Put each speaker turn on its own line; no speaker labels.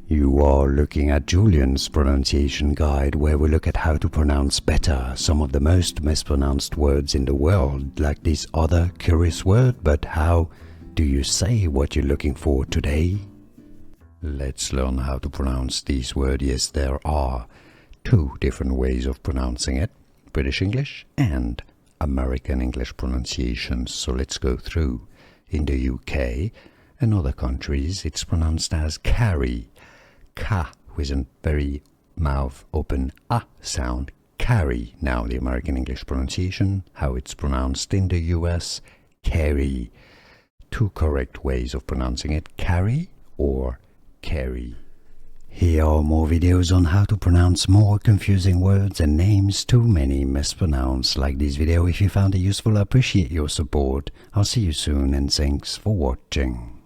You are looking at Julian's pronunciation guide, where we look at how to pronounce better some of the most mispronounced words in the world, like this other curious word. But how do you say what you're looking for today? Let's learn how to pronounce this word. Yes, there are two different ways of pronouncing it, British English and American English pronunciations. So let's go through. In the UK and other countries, it's pronounced as carry. Ka with a very mouth open sound. Carry. Now the American English pronunciation, how it's pronounced in the US, carry. Two correct ways of pronouncing it, carry or carry. Here are more videos on how to pronounce more confusing words and names too many mispronounced. Like this video if you found it useful. I appreciate your support. I'll see you soon and thanks for watching.